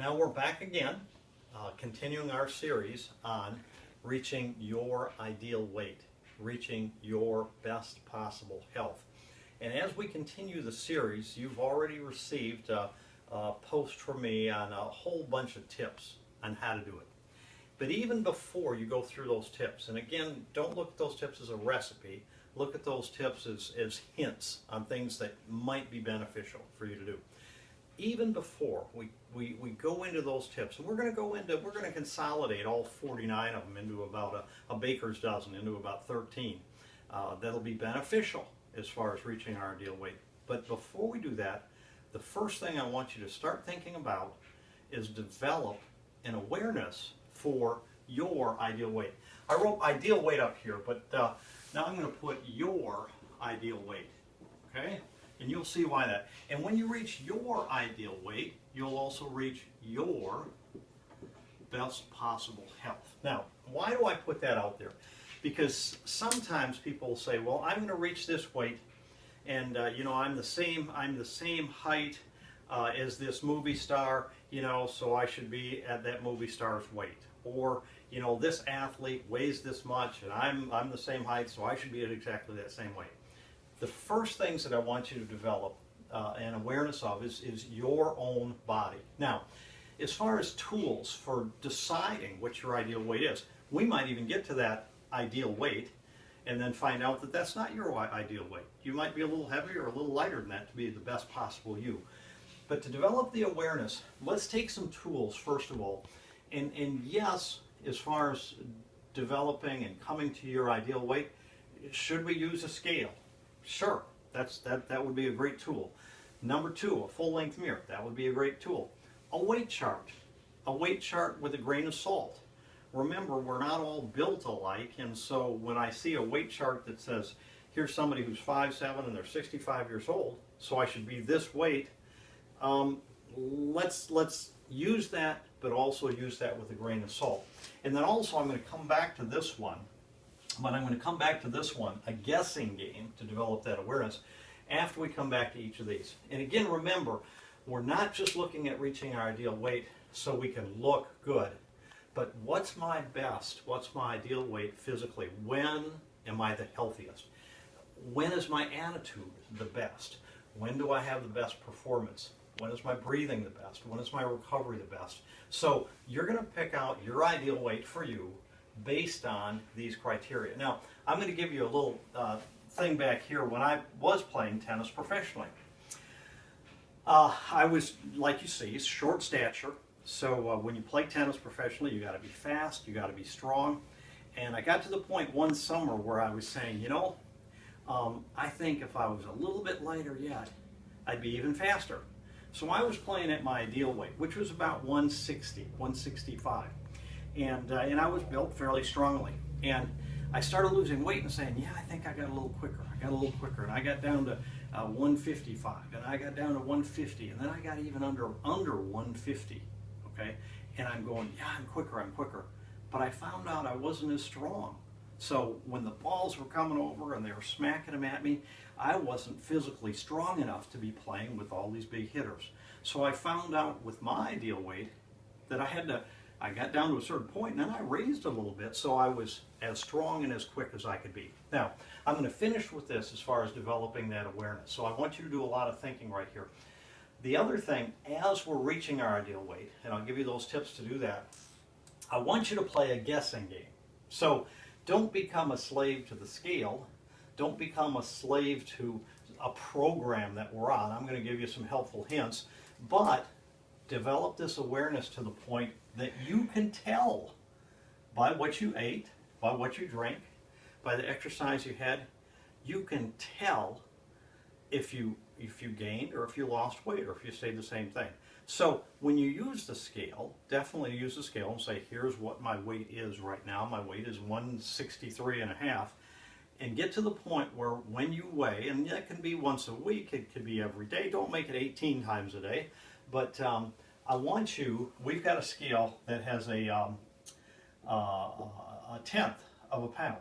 Now we're back again, continuing our series on reaching your ideal weight, reaching your best possible health. And as we continue the series, you've already received a post from me on a whole bunch of tips on how to do it. But even before you go through those tips, and again, don't look at those tips as a recipe, look at those tips as hints on things that might be beneficial for you to do. Even before we go into those tips, and we're going to consolidate all 49 of them into about a baker's dozen, into about 13. That'll be beneficial as far as reaching our ideal weight. But before we do that, the first thing I want you to start thinking about is develop an awareness for your ideal weight. I wrote ideal weight up here, but now I'm going to put your ideal weight, okay? And you'll see why that. And when you reach your ideal weight, you'll also reach your best possible health. Now, why do I put that out there? Because sometimes people say, well, I'm going to reach this weight, and you know, I'm the same height as this movie star, you know, so I should be at that movie star's weight. Or, you know, this athlete weighs this much, and I'm the same height, so I should be at exactly that same weight. The first things that I want you to develop an awareness of is your own body. Now, as far as tools for deciding what your ideal weight is, we might even get to that ideal weight and then find out that that's not your ideal weight. You might be a little heavier or a little lighter than that to be the best possible you. But to develop the awareness, let's take some tools first of all. And yes, as far as developing and coming to your ideal weight, should we use a scale? Sure, that would be a great tool. Number two, a full-length mirror. That would be a great tool. A weight chart with a grain of salt. Remember, we're not all built alike, and so when I see a weight chart that says, here's somebody who's 5'7" and they're 65 years old, so I should be this weight, let's use that, but also use that with a grain of salt. And then also I'm going to come back to this one. But I'm going to come back to this one, a guessing game, to develop that awareness after we come back to each of these. And again, remember, we're not just looking at reaching our ideal weight so we can look good, but what's my best, what's my ideal weight physically? When am I the healthiest? When is my attitude the best? When do I have the best performance? When is my breathing the best? When is my recovery the best? So you're going to pick out your ideal weight for you based on these criteria. Now, I'm going to give you a little thing back here. When I was playing tennis professionally, I was, like you see, short stature. So when you play tennis professionally, you got to be fast, you got to be strong. And I got to the point one summer where I was saying, you know, I think if I was a little bit lighter yet, I'd be even faster. So I was playing at my ideal weight, which was about 160, 165. And I was built fairly strongly. And I started losing weight and saying, yeah, I think I got a little quicker. And I got down to 155, and I got down to 150, and then I got even under 150, okay? And I'm going, yeah, I'm quicker. But I found out I wasn't as strong. So when the balls were coming over and they were smacking them at me, I wasn't physically strong enough to be playing with all these big hitters. So I found out with my ideal weight that I got down to a certain point, and then I raised a little bit, so I was as strong and as quick as I could be. Now, I'm going to finish with this as far as developing that awareness. So I want you to do a lot of thinking right here. The other thing, as we're reaching our ideal weight, and I'll give you those tips to do that, I want you to play a guessing game. So don't become a slave to the scale. Don't become a slave to a program that we're on. I'm going to give you some helpful hints, but develop this awareness to the point that you can tell by what you ate, by what you drank, by the exercise you had, you can tell if you gained or if you lost weight or if you stayed the same thing. So when you use the scale, definitely use the scale and say, here's what my weight is right now. My weight is 163.5. And get to the point where when you weigh, and that can be once a week, it could be every day. Don't make it 18 times a day. But I want you, we've got a scale that has a tenth of a pound.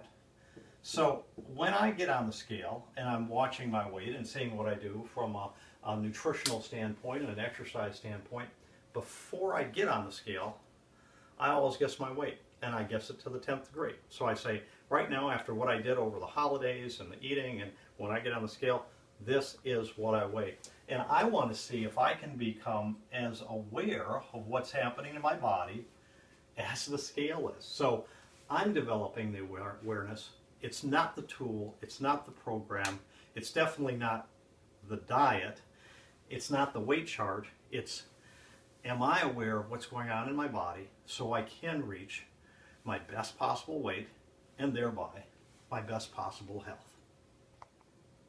So when I get on the scale and I'm watching my weight and seeing what I do from a nutritional standpoint and an exercise standpoint, before I get on the scale, I always guess my weight, and I guess it to the 10th degree. So I say, right now, after what I did over the holidays and the eating, and when I get on the scale, this is what I weigh. And I want to see if I can become as aware of what's happening in my body as the scale is. So I'm developing the awareness. It's not the tool, it's not the program, it's definitely not the diet, it's not the weight chart, it's am I aware of what's going on in my body so I can reach my best possible weight and thereby my best possible health.